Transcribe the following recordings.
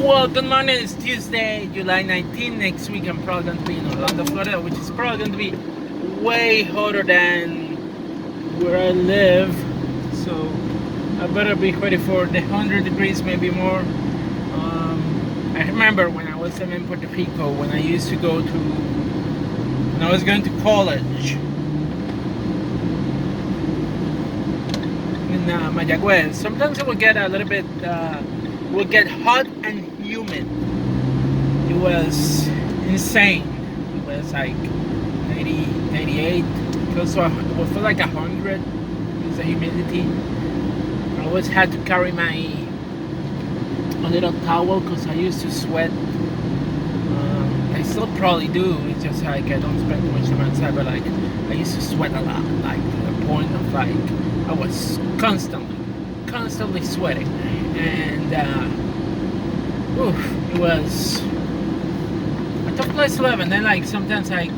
Well, good morning. It's Tuesday, July 19th. Next week, I'm probably going to be in Orlando, Florida, which is probably going to be way hotter than where I live. So I better be ready for the 100 degrees, maybe more. I remember when I was in Puerto Rico, when I used to go to, when I was going to college in Mayagüez. Sometimes it would get a little bit, would get hot and humid. It was insane. It was like 90, 98, close to, it would feel like 100. It was the humidity. I always had to carry my a little towel because I used to sweat. I still probably do. It's just like I don't spend too much time outside, but like I used to sweat a lot, like to the point of like I was constantly sweating, and it was a tough place to live. And then like sometimes like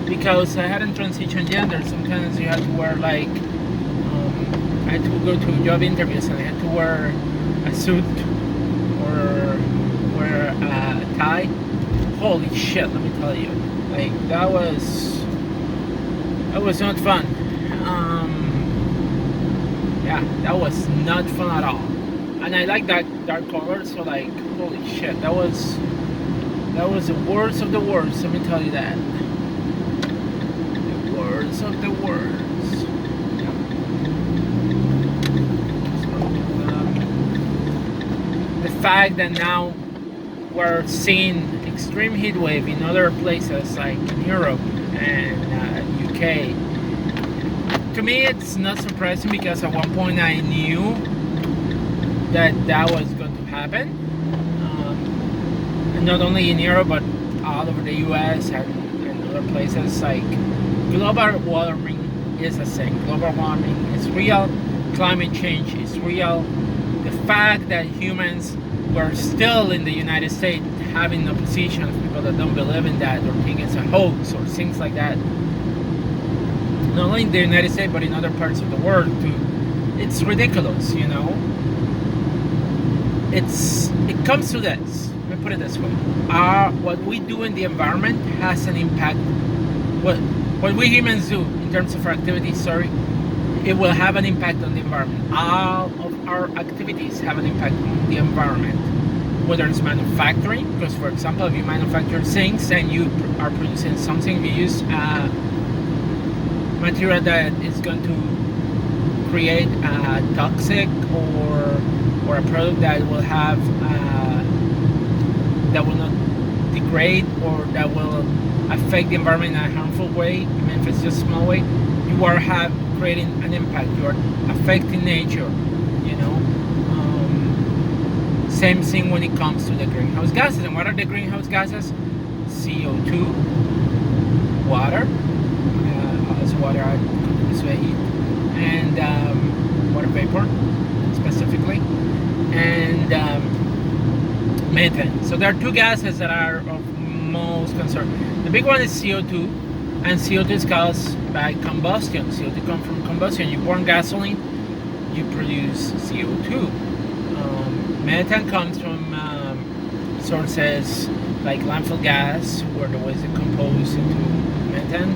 because I hadn't transitioned gender, sometimes you had to wear like I had to go to job interviews and I had to wear a suit or wear a tie. Holy shit, let me tell you, like that was not fun. Yeah, that was not fun at all. And I like that dark color, so like holy shit, that was the worst of the worst, let me tell you that. The worst of the worst. Yeah. So, the fact that now we're seeing extreme heat wave in other places like in Europe and UK. To me, it's not surprising because at one point I knew that was going to happen, and not only in Europe but all over the US and other places. Like global warming is a thing. Global warming is real. Climate change is real. The fact that humans were still in the United States having opposition, people that don't believe in that or think it's a hoax or things like that, not only in the United States but in other parts of the world too, it's ridiculous, you know. It comes to this, let me put it this way. What we do in the environment has an impact. What we humans do in terms of our activities, it will have an impact on the environment. All of our activities have an impact on the environment. Whether it's manufacturing, because for example, if you manufacture things and you are producing something, you use material that is going to create a toxic or a product that will have that will not degrade or that will affect the environment in a harmful way, even if it's just a small way, you are creating an impact. You are affecting nature, you know. Same thing when it comes to the greenhouse gases. And what are the greenhouse gases? CO2, water, as water contributes to heat, and water vapor specifically, and methane. So there are two gases that are of most concern. The big one is CO2, and CO2 is caused by combustion. CO2 comes from combustion. You burn gasoline, you produce CO2. Methane comes from sources like landfill gas, where the waste is composed into methane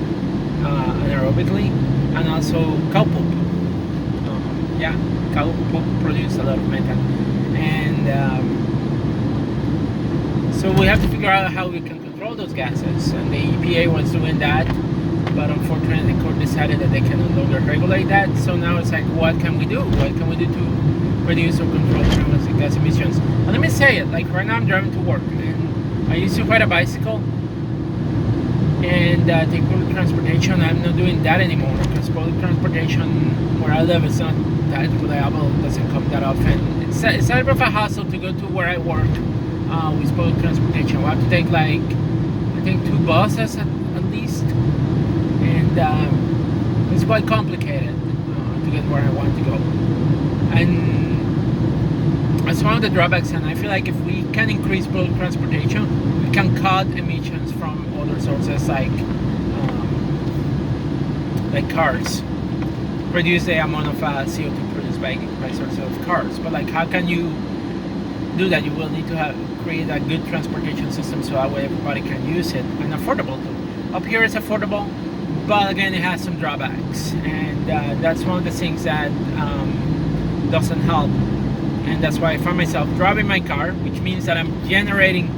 anaerobically, and also cow poop. Cow poop produces a lot of methane, and so we have to figure out how we can control those gases. And the EPA was doing that, but unfortunately the court decided that they can no longer regulate that. So now it's like, what can we do? What can we do to reduce or control greenhouse gas emissions? And let me say it, like right now I'm driving to work, and I used to ride a bicycle and take public transportation. I'm not doing that anymore because public transportation where I live is not that reliable, it doesn't come that often. It's a bit of a hassle to go to where I work with public transportation. We have to take like, I think 2 buses at least, and it's quite complicated to get where I want to go. And that's one of the drawbacks, and I feel like if we can increase public transportation, we can cut emissions from other sources like cars, reduce the amount of CO2 produced by sources of cars. But like, how can you do that, you will need to create a good transportation system so that way everybody can use it, and affordable too. Up here it's affordable, but again it has some drawbacks, and that's one of the things that doesn't help. And that's why I find myself driving my car, which means that I'm generating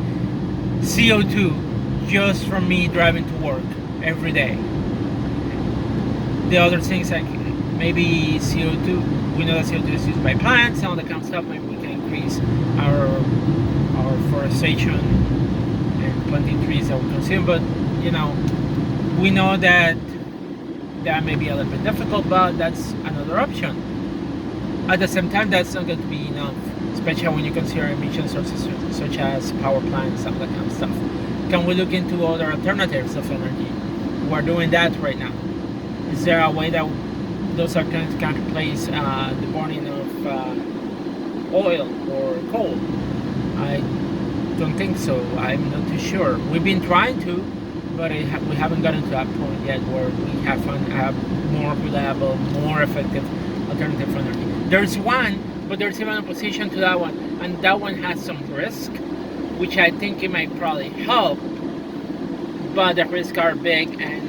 CO2 just from me driving to work every day. The other things like maybe CO2, we know that CO2 is used by plants and all that kind of stuff. Maybe we can increase our forestation and planting trees that we consume. But we know that that may be a little bit difficult, but that's another option. At the same time, that's not going to be enough, especially when you consider emission sources such as power plants and that kind of stuff. Can we look into other alternatives of energy? We're doing that right now. Is there a way that those alternatives can replace the burning of oil or coal? I don't think so. I'm not too sure. We've been trying to, but we haven't gotten to that point yet where we have found a more reliable, more effective alternative for energy. There's one, but there's even opposition to that one, and that one has some risk, which I think it might probably help, but the risks are big and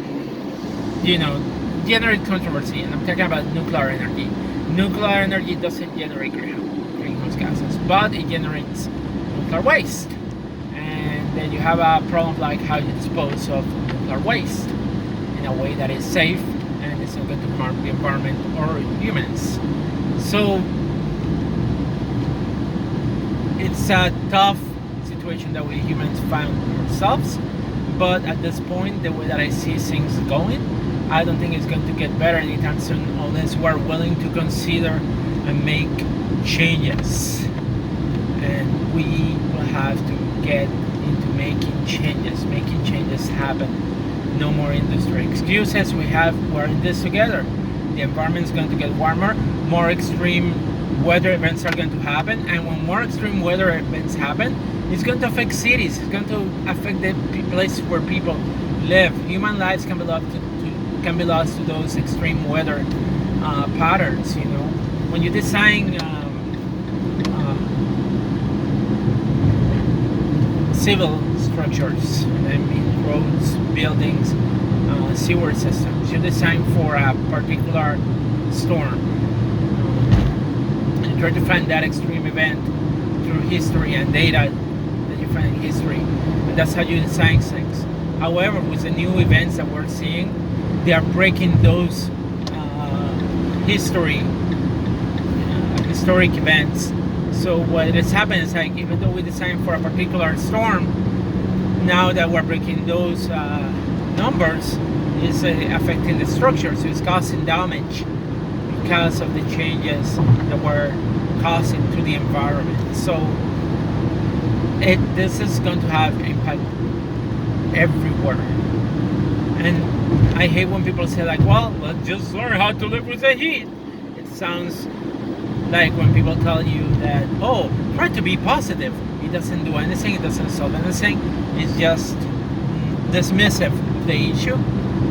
generate controversy. And I'm talking about nuclear energy. Nuclear energy doesn't generate greenhouse gases, but it generates nuclear waste, and then you have a problem like how you dispose of nuclear waste in a way that is safe and it's not going to harm the environment or humans. So it's a tough situation that we humans find ourselves, but at this point, the way that I see things going, I don't think it's going to get better anytime soon unless we're willing to consider and make changes. And we will have to get into making changes happen. No more industry excuses. We're in this together. The environment is going to get warmer, more extreme weather events are going to happen, and when more extreme weather events happen, it's going to affect cities, it's going to affect the places where people live. Human lives can be lost to those extreme weather patterns. When you design civil structures, I mean roads, buildings, sewer systems, you design for a particular storm. You try to find that extreme event through history and data that you find in history, and that's how you design things. However, with the new events that we're seeing, they are breaking those historic events. So what is happening is like, even though we design for a particular storm, now that we're breaking those numbers, it's affecting the structure, so it's causing damage because of the changes that we're causing to the environment. So this is going to have impact everywhere. And I hate when people say like, well, let's just learn how to live with the heat. It sounds like when people tell you that, oh, try to be positive. It doesn't do anything, it doesn't solve anything. It's just dismissive of the issue,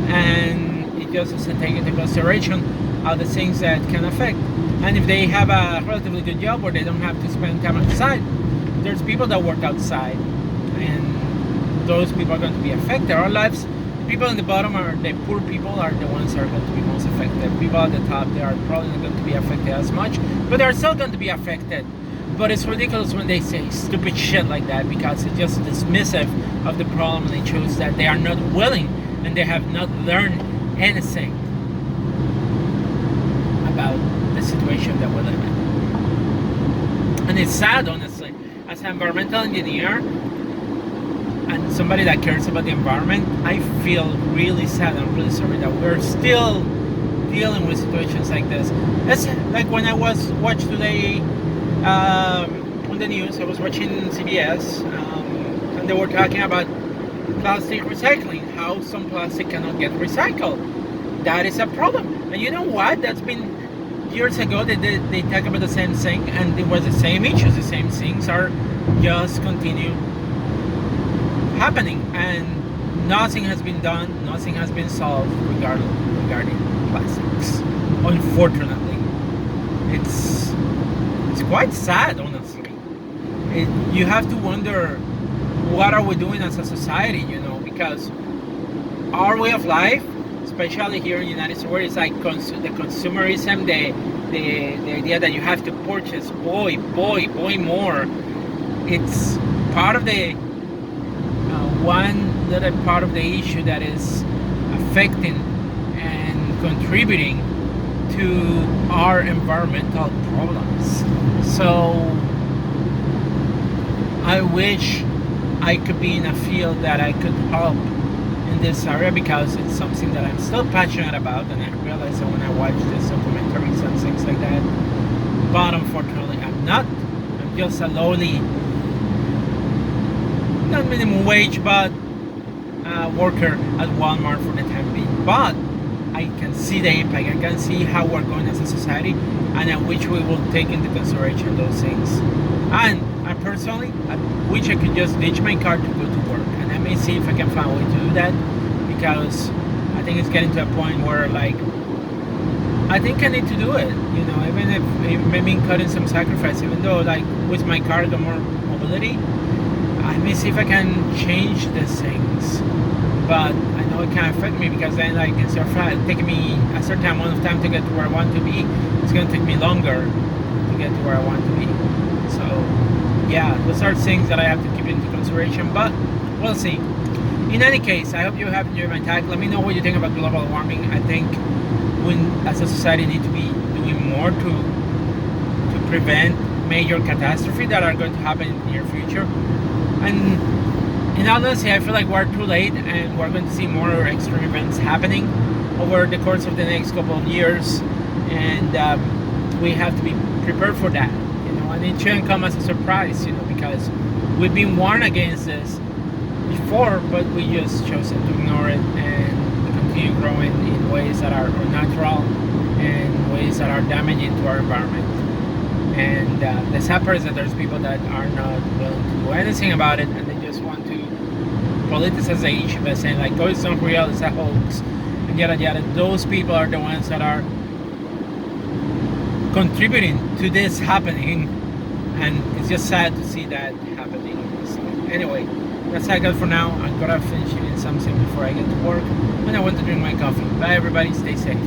and it just doesn't take into consideration all the things that can affect. And if they have a relatively good job where they don't have to spend time outside, there's people that work outside, and those people are going to be affected. Our lives, the people in the bottom, are the poor people, are the ones that are going to be most affected. People at the top, they are probably not going to be affected as much, but they're still going to be affected. But it's ridiculous when they say stupid shit like that, because it's just dismissive of the problem, and it shows that they are not willing and they have not learned anything about the situation that we live in. And it's sad, honestly, as an environmental engineer and somebody that cares about the environment, I feel really sad and really sorry that we're still dealing with situations like this. It's like when I was watching today on the news, I was watching CBS, and they were talking about plastic recycling, how some plastic cannot get recycled. That is a problem. And you know what? That's been years ago. They talk about the same thing, and it was the same issues. The same things are just continue happening, and nothing has been done. Nothing has been solved regarding plastics. Unfortunately, it's quite sad, honestly. you have to wonder, what are we doing as a society, because our way of life, especially here in the United States, where it's like the consumerism, the idea that you have to purchase, boy more. It's part of the one little part of the issue that is affecting and contributing to our environmental problems. So I wish I could be in a field that I could help in this area, because it's something that I'm still passionate about, and I realize that when I watch this documentaries and things like that. But unfortunately, I'm not. I'm just a lowly, not minimum wage, but worker at Walmart for the time being. But I can see the impact. I can see how we're going as a society, and I wish we will take into consideration those things. And I personally, I wish I could just ditch my car to go to work, and I may see if I can find a way to do that, because I think it's getting to a point where, like, I think I need to do it. Even if it may mean cutting some sacrifice, even though, like, with my car, I got more mobility. I may see if I can change these things, but I know it can affect me, because then, like, instead of taking me a certain amount of time to get to where I want to be, it's going to take me longer to get to where I want to be. So yeah, those are things that I have to keep into consideration, but we'll see. In any case, I hope you have enjoyed my talk. Let me know what you think about global warming. I think we as a society need to be doing more to prevent major catastrophes that are going to happen in the near future. And in honesty, I feel like we're too late, and we're going to see more extreme events happening over the course of the next couple of years, and we have to be prepared for that. And it shouldn't come as a surprise, because we've been warned against this before, but we just chosen to ignore it and continue growing in ways that are unnatural and ways that are damaging to our environment. And the sad part is that there's people that are not willing to do anything about it, and they just want to politicize the issue by saying, like, oh, it's not real, it's a hoax, and yada yada. Those people are the ones that are contributing to this happening, and it's just sad to see that happening. So anyway, that's all I got for now. I'm gonna finish eating something before I get to work, and I want to drink my coffee. Bye everybody, stay safe.